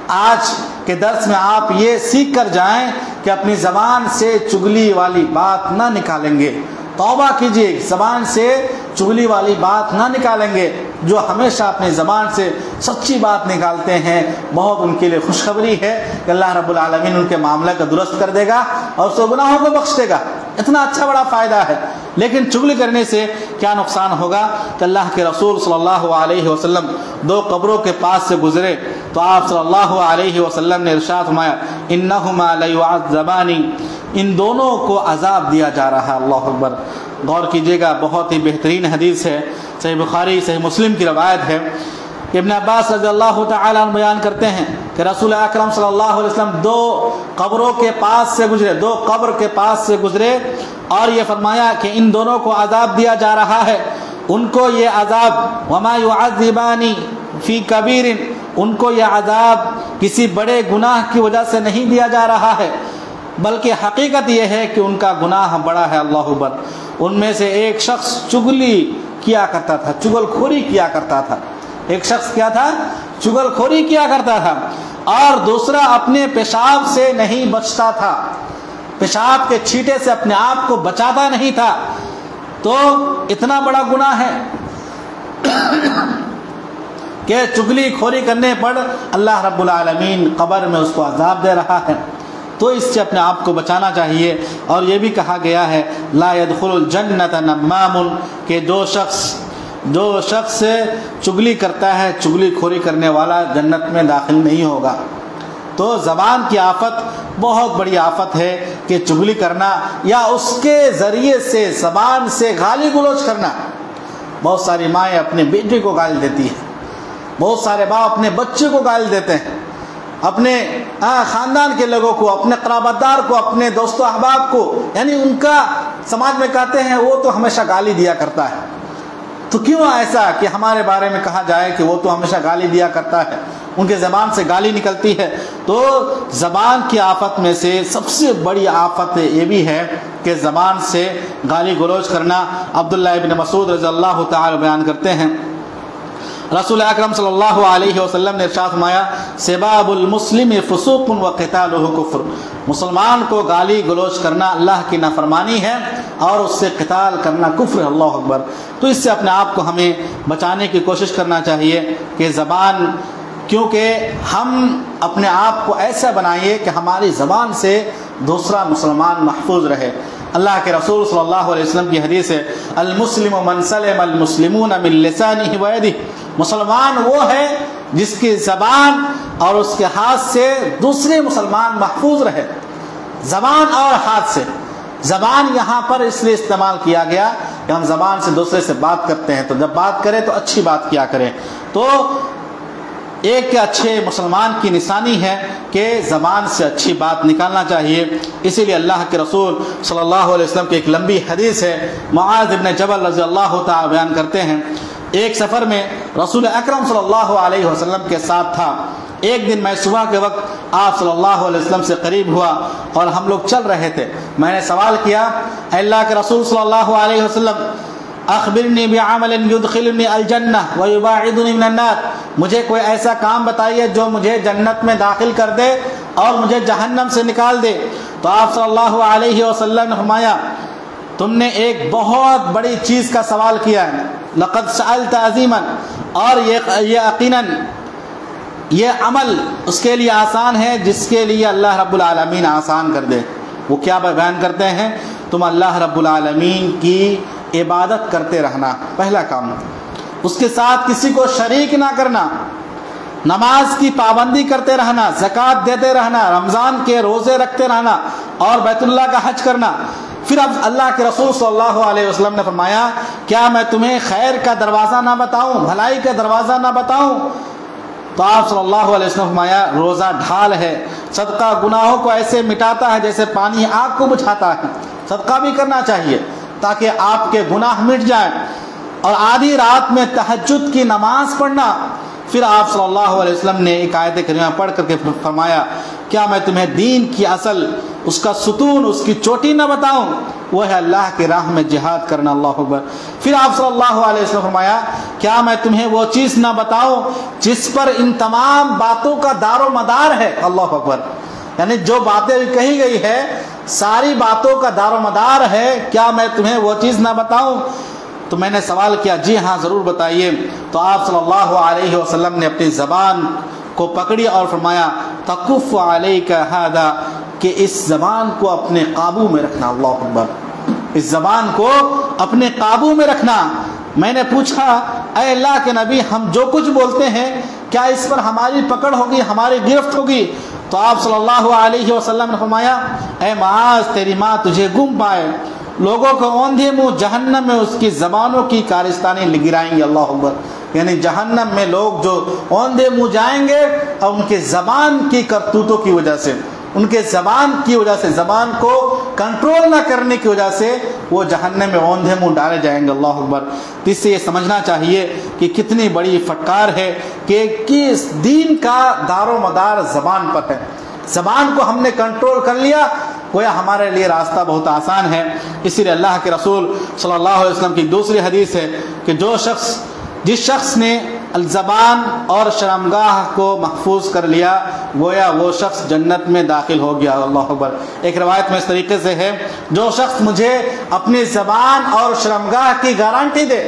آج کے درس میں آپ یہ سیکھ کر جائیں کہ اپنی زبان سے چگلی والی بات نہ نکالیں گے، توبہ کیجیے، زبان سے چگلی والی بات نہ نکالیں گے۔ جو ہمیشہ اپنی زبان سے سچی بات نکالتے ہیں بہت ان کے لیے خوشخبری ہے کہ اللہ رب العالمین ان کے معاملے کو درست کر دے گا اور اس کو گناہوں کو بخش دے گا، اتنا اچھا بڑا فائدہ ہے۔ لیکن چگلی کرنے سے کیا نقصان ہوگا کہ اللہ کے رسول صلی اللہ علیہ وسلم 2 قبروں کے پاس سے گزرے تو آپ صلی اللہ علیہ وسلم نے ارشاد فرمایا انہما لیعذبان، ان دونوں کو عذاب دیا جا رہا ہے، اللہ اکبر۔ غور کیجیے گا، بہت ہی بہترین حدیث ہے، صحیح بخاری صحیح مسلم کی روایت ہے کہ ابن عباس رضی اللہ تعالیٰ عنہ بیان کرتے ہیں کہ رسول اکرم صلی اللہ علیہ وسلم 2 قبروں کے پاس سے گزرے، 2 قبر کے پاس سے گزرے اور یہ فرمایا کہ ان دونوں کو عذاب دیا جا رہا ہے، ان کو یہ عذاب وما يعذبان فی کبیر، ان کو یہ عذاب کسی بڑے گناہ کی وجہ سے نہیں دیا جا رہا ہے، بلکہ حقیقت یہ ہے کہ ان کا گناہ بڑا ہے، اللہ اکبر۔ ان میں سے ایک شخص چگلی کیا کرتا تھا، چگل خوری کیا کرتا تھا، ایک شخص کیا تھا، چگل خوری کیا کرتا تھا، اور دوسرا اپنے پیشاب سے نہیں بچتا تھا، پیشاب کے چھینٹے سے اپنے آپ کو بچاتا نہیں تھا۔ تو اتنا بڑا گناہ ہے کہ چگلی خوری کرنے پر اللہ رب العالمین قبر میں اس کو عذاب دے رہا ہے، تو اس سے اپنے آپ کو بچانا چاہیے۔ اور یہ بھی کہا گیا ہے لا يدخل الجنت نمام، کہ جو شخص چگلی کرتا ہے، چگلی خوری کرنے والا جنت میں داخل نہیں ہوگا۔ تو تو زبان کی آفت بہت بڑی آفت ہے کہ چغلی کرنا یا اس کے ذریعے سے زبان سے گالی گلوچ کرنا. بہت ساری مائیں اپنے بیٹے کو گالی دیتی ہیں، بہت سارے باپ اپنے بچے کو گالی دیتے ہیں، اپنے خاندان کے لوگوں کو، اپنے قرابت دار کو، اپنے دوست و احباب کو، یعنی ان کا سماج میں کہتے ہیں وہ تو ہمیشہ گالی دیا کرتا ہے. تو کیوں ایسا کہ ہمارے بارے میں کہا جائے کہ وہ تو ہمیشہ گالی دیا کرتا ہے، ان کے زبان سے گالی نکلتی ہے؟ تو زبان کی آفت میں سے سب سے بڑی آفت یہ بھی ہے کہ زبان سے گالی گلوچ کرنا. عبداللہ ابن مسعود رضی اللہ تعالی بیان کرتے ہیں، رسول اکرم صلی اللہ علیہ وسلم نے ارشاد فرمایا، سباب المسلم فسوق وقتالہ کفر. مسلمان کو گالی گلوچ کرنا اللہ کی نافرمانی ہے اور اس سے قتال کرنا کفر ہے. اللہ اکبر. تو اس سے اپنے آپ کو ہمیں بچانے کی کوشش کرنا چاہیے کہ زبان، کیونکہ ہم اپنے آپ کو ایسا بنائیے کہ ہماری زبان سے دوسرا مسلمان محفوظ رہے. اللہ کے رسول صلی اللہ علیہ وسلم کی حدیث ہے، المسلم من سلم المسلمون من لسانہ ویدہ. مسلمان وہ ہے جس کی زبان اور اس کے ہاتھ سے دوسرے مسلمان محفوظ رہے. زبان اور ہاتھ سے. زبان یہاں پر اس لیے استعمال کیا گیا کہ ہم زبان سے دوسرے سے بات کرتے ہیں، تو جب بات کریں تو اچھی بات کیا کریں. تو ایک اچھے مسلمان کی نشانی ہے کہ زبان سے اچھی بات نکالنا چاہیے. اسی لیے اللہ کے رسول صلی اللہ علیہ وسلم کی ایک لمبی حدیث ہے، معاذ ابن جبل رضی اللہ تعالی بیان کرتے ہیں، ایک سفر میں رسول اکرم صلی اللہ علیہ وسلم کے ساتھ تھا. ایک دن میں صبح کے وقت آپ صلی اللہ علیہ وسلم سے قریب ہوا اور ہم لوگ چل رہے تھے. میں نے سوال کیا، اے اللہ کے رسول صلی اللہ علیہ وسلم، اخبرنی بعمل یدخلنی الجنہ ویباعدنی من النار. مجھے کوئی ایسا کام بتائیے جو مجھے جنت میں داخل کر دے اور مجھے جہنم سے نکال دے. تو آپ صلی اللہ علیہ وسلم نے فرمایا، تم نے ایک بہت بڑی چیز کا سوال کیا ہے، لقد سألت عظیما. اور یہ یقیناً یہ عمل اس کے لیے آسان ہے جس کے لیے اللہ رب العالمین آسان کر دے. وہ کیا بیان کرتے ہیں؟ تم اللہ رب العالمین کی عبادت کرتے رہنا، پہلا کام. اس کے ساتھ کسی کو شریک نہ کرنا، نماز کی پابندی کرتے رہنا، زکوٰۃ دیتے رہنا، رمضان کے روزے رکھتے رہنا اور بیت اللہ کا حج کرنا. پھر اب اللہ کے رسول صلی اللہ علیہ وسلم نے فرمایا، کیا میں تمہیں خیر کا دروازہ نہ بتاؤں، بھلائی کا دروازہ نہ بتاؤں؟ تو آپ صلی اللہ علیہ وسلم نے فرمایا، روزہ ڈھال ہے، صدقہ گناہوں کو ایسے مٹاتا ہے جیسے پانی آگ کو بجھاتا ہے. صدقہ بھی کرنا چاہیے تاکہ آپ کے گناہ مٹ جائیں. اور آدھی رات میں تہجد کی نماز پڑھنا. پھر آپ صلی اللہ علیہ وسلم نے ایک آیت کریمہ پڑھ کر کے فرمایا، کیا میں تمہیں دین کی اصل، اس کا ستون، اس کی چوٹی نہ بتاؤں؟ وہ ہے اللہ کی راہ میں جہاد کرنا. اللہ اکبر. پھر آپ صلی اللہ علیہ وسلم فرمایا، کیا میں تمہیں وہ چیز نہ بتاؤں جس پر ان تمام باتوں کا دار و مدار ہے؟ اللہ اکبر. یعنی جو باتیں کہی گئی ہے ساری باتوں کا دار و مدار ہے، کیا میں تمہیں وہ چیز نہ بتاؤں؟ تو میں نے سوال کیا، جی ہاں ضرور بتائیے. تو آپ صلی اللہ علیہ وسلم نے اپنی زبان کو پکڑی اور فرمایا، تکف علیک ھذا، کہ اس زبان کو اپنے قابو میں رکھنا. اللہ اکبر. اس زبان کو اپنے قابو میں رکھنا. میں نے پوچھا، اے اللہ کے نبی، ہم جو کچھ بولتے ہیں کیا اس پر ہماری پکڑ ہوگی، ہماری گرفت ہوگی؟ تو آپ صلی اللہ علیہ وسلم نے فرمایا، اے معاذ، تیری ماں تجھے گم پائے. لوگوں کو اوندھے منہ جہنم میں اس کی زبانوں کی کارستانی گرائیں گے. اللہ اکبر. یعنی جہنم میں لوگ جو اوندھے منہ جائیں گے اور ان کے زبان کی کرتوتوں کی وجہ سے، ان کے زبان کی وجہ سے، زبان کو کنٹرول نہ کرنے کی وجہ سے وہ جہنم میں اوندھے منہ ڈالے جائیں گے. اللہ اکبر. اس سے یہ سمجھنا چاہیے کہ کتنی بڑی پھٹکار ہے کہ کس دین کا دار و مدار زبان پر ہے. زبان کو ہم نے کنٹرول کر لیا، گویا ہمارے لیے راستہ بہت آسان ہے. اسی لیے اللہ کے رسول صلی اللہ علیہ وسلم کی دوسری حدیث ہے کہ جس شخص نے الزبان اور شرمگاہ کو محفوظ کر لیا، گویا وہ شخص جنت میں داخل ہو گیا. اللہ اکبر. ایک روایت میں اس طریقے سے ہے، جو شخص مجھے اپنی زبان اور شرمگاہ کی گارنٹی دے،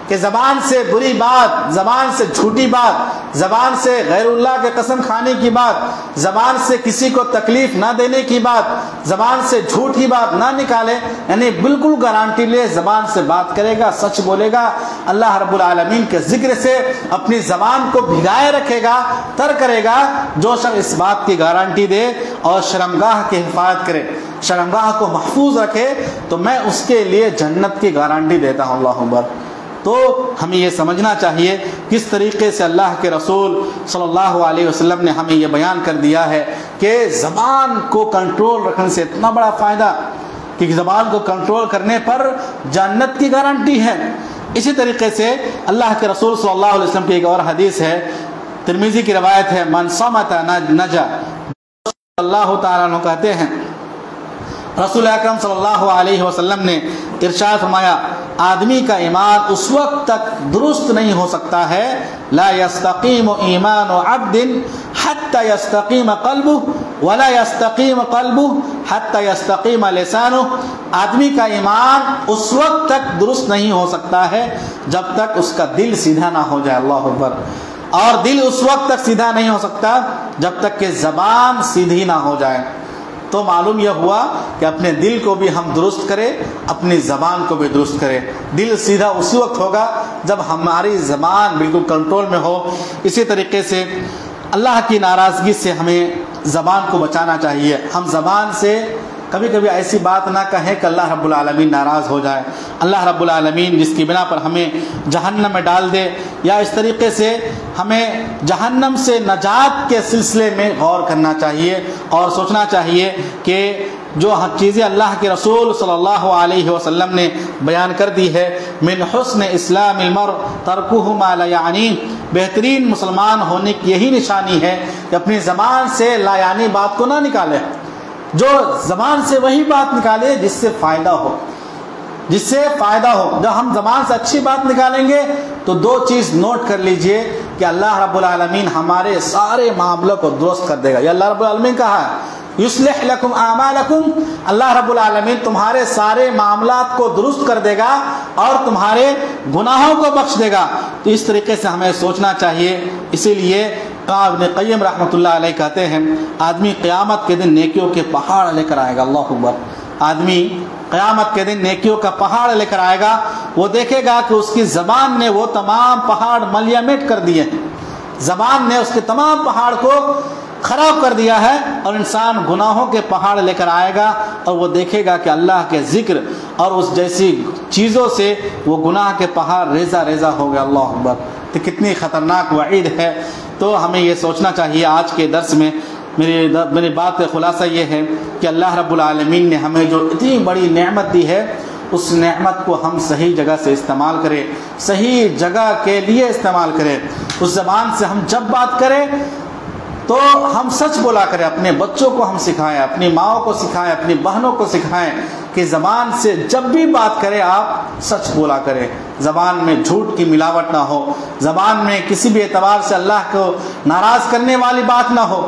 کہ زبان سے بری بات، زبان سے جھوٹی بات، زبان سے غیر اللہ کے قسم کھانے کی بات، زبان سے کسی کو تکلیف نہ دینے کی بات، زبان سے جھوٹی بات نہ نکالے، یعنی بالکل گارنٹی لے زبان سے بات کرے گا، سچ بولے گا، اللہ رب العالمین کے ذکر سے اپنی زبان کو بھگائے رکھے گا، تر کرے گا، جو شخص اس بات کی گارنٹی دے اور شرمگاہ کی حفاظت کرے، شرمگاہ کو محفوظ رکھے، تو میں اس کے لیے جنت کی گارنٹی دیتا ہوں۔ اللہ اکبر۔ تو ہمیں یہ سمجھنا چاہیے کس طریقے سے اللہ کے رسول صلی اللہ علیہ وسلم نے ہمیں یہ بیان کر دیا ہے کہ زبان کو کنٹرول رکھنے سے اتنا بڑا فائدہ کہ زبان کو کنٹرول کرنے پر جنت کی گارنٹی ہے۔ اسی طریقے سے اللہ کے رسول صلی اللہ علیہ وسلم کی ایک اور حدیث ہے، ترمذی کی روایت ہے، من صمت نجا، اللہ تعالیٰ عنہ کہتے ہیں رسول اکرم صلی اللہ علیہ وسلم نے ارشاد فرمایا، آدمی کا ایمان اس وقت تک درست نہیں ہو سکتا ہے، لا يستقیم ایمان عبد حتی يستقیم قلبہ ولا يستقیم قلبہ حتی يستقیم لسانہ، آدمی کا ایمان اس وقت تک درست نہیں ہو سکتا ہے جب تک اس کا دل سیدھا نہ ہو جائے۔ اللہ اکبر۔ اور دل اس وقت تک سیدھا نہیں ہو سکتا جب تک کہ زبان سیدھی نہ ہو جائے۔ تو معلوم یہ ہوا کہ اپنے دل کو بھی ہم درست کریں، اپنی زبان کو بھی درست کریں۔ دل سیدھا اسی وقت ہوگا جب ہماری زبان بالکل کنٹرول میں ہو۔ اسی طریقے سے اللہ کی ناراضگی سے ہمیں زبان کو بچانا چاہیے۔ ہم زبان سے کبھی کبھی ایسی بات نہ کہیں کہ اللہ رب العالمین ناراض ہو جائے، اللہ رب العالمین جس کی بنا پر ہمیں جہنم میں ڈال دے، یا اس طریقے سے ہمیں جہنم سے نجات کے سلسلے میں غور کرنا چاہیے اور سوچنا چاہیے کہ جو چیزیں اللہ کے رسول صلی اللہ علیہ وسلم نے بیان کر دی ہے، من حسن اسلام المرء ترکہ ما لا یعنی، بہترین مسلمان ہونے کی یہی نشانی ہے کہ اپنی زبان سے لا یعنی بات کو نہ نکالے، جو زبان سے وہی بات نکالے جس سے فائدہ ہو، جس سے فائدہ ہو۔ جب ہم زبان سے اچھی بات نکالیں گے تو دو چیز نوٹ کر لیجئے کہ اللہ رب العالمین ہمارے سارے معاملوں کو درست کر دے گا۔ یہ اللہ رب العالمین کہا ہے، یصلح لکم اعمالکم، اللہ رب العالمین تمہارے سارے معاملات کو درست کر دے گا اور تمہارے گناہوں کو بخش دے گا۔ تو اس طریقے سے ہمیں سوچنا چاہیے۔ اسی لیے ابن قیم رحمۃ اللہ علیہ کہتے ہیں، آدمی قیامت کے دن نیکیوں کے پہاڑ لے کر آئے گا۔ اللہ اکبر۔ آدمی قیامت کے دن نیکیوں کا پہاڑ لے کر آئے گا، وہ دیکھے گا کہ اس کی زبان نے وہ تمام پہاڑ ملیا میٹ کر دیے ہیں، زبان نے اس کے تمام پہاڑ کو خراب کر دیا ہے، اور انسان گناہوں کے پہاڑ لے کر آئے گا اور وہ دیکھے گا کہ اللہ کے ذکر اور اس جیسی چیزوں سے وہ گناہ کے پہاڑ ریزہ ریزہ ہو گیا۔ اللہ اکبر۔ تو کتنی خطرناک وعید ہے۔ تو ہمیں یہ سوچنا چاہیے۔ آج کے درس میں میری بات کا خلاصہ یہ ہے کہ اللہ رب العالمین نے ہمیں جو اتنی بڑی نعمت دی ہے، اس نعمت کو ہم صحیح جگہ سے استعمال کریں، صحیح جگہ کے لیے استعمال کریں۔ اس زبان سے ہم جب بات کریں تو ہم سچ بولا کریں، اپنے بچوں کو ہم سکھائیں، اپنی ماؤں کو سکھائیں، اپنی بہنوں کو سکھائیں کہ زبان سے جب بھی بات کریں آپ سچ بولا کریں، زبان میں جھوٹ کی ملاوٹ نہ ہو، زبان میں کسی بھی اعتبار سے اللہ کو ناراض کرنے والی بات نہ ہو۔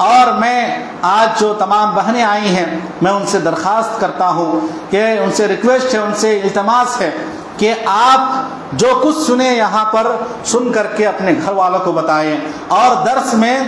اور میں آج جو تمام بہنیں آئی ہیں، میں ان سے درخواست کرتا ہوں کہ ان سے ریکویسٹ ہے، ان سے التماس ہے کہ آپ جو کچھ سنیں یہاں پر سن کر کے اپنے گھر والوں کو بتائیں، اور درس میں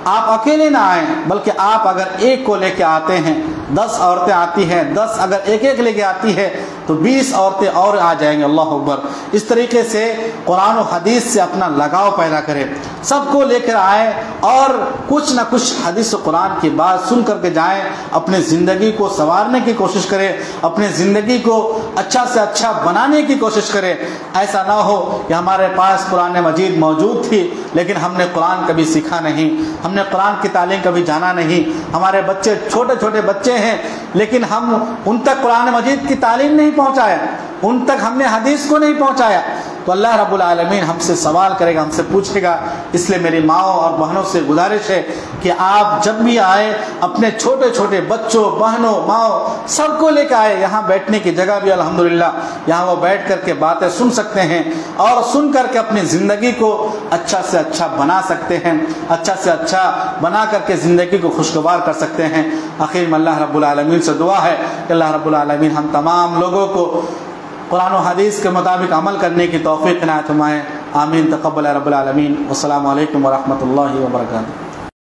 آپ اکیلے نہ آئیں، بلکہ آپ اگر ایک کو لے کے آتے ہیں، 10 عورتیں آتی ہیں، 10 اگر ایک ایک لے کے آتی ہے تو 20 عورتیں اور آ جائیں گے۔ اللہ اکبر۔ اس طریقے سے قرآن و حدیث سے اپنا لگاؤ پیدا کریں، سب کو لے کر آئیں اور کچھ نہ کچھ حدیث و قرآن کی بات سن کر کے جائیں، اپنے زندگی کو سنوارنے کی کوشش کریں، اپنے زندگی کو اچھا سے اچھا بنانے کی کوشش کریں۔ ایسا نہ ہو کہ ہمارے پاس قرآن مجید موجود تھی لیکن ہم نے قرآن کبھی سیکھا نہیں، ہم نے قرآن کی تعلیم کبھی جانا نہیں، ہمارے بچے چھوٹے چھوٹے بچے ہیں لیکن ہم ان تک قرآن مجید کی تعلیم نہیں پہنچایا، ان تک ہم نے حدیث کو نہیں پہنچایا، تو اللہ رب العالمین ہم سے سوال کرے گا، ہم سے پوچھے گا۔ اس لیے میری ماؤں اور بہنوں سے گزارش ہے کہ آپ جب بھی آئے اپنے چھوٹے چھوٹے بچوں، بہنوں، ماؤں سب کو لے کے آئے۔ یہاں بیٹھنے کی جگہ بھی الحمدللہ، یہاں وہ بیٹھ کر کے باتیں سن سکتے ہیں اور سن کر کے اپنی زندگی کو اچھا سے اچھا بنا سکتے ہیں، اچھا سے اچھا بنا کر کے زندگی کو خوشگوار کر سکتے ہیں۔ آخر میں اللہ رب العالمین سے دعا ہے کہ اللہ رب العالمین ہم تمام لوگوں کو قرآن و حدیث کے مطابق عمل کرنے کی توفیق عنایت فرمائے. آمین. تقبل رب العالمین. والسلام علیکم ورحمۃ اللہ وبرکاتہ.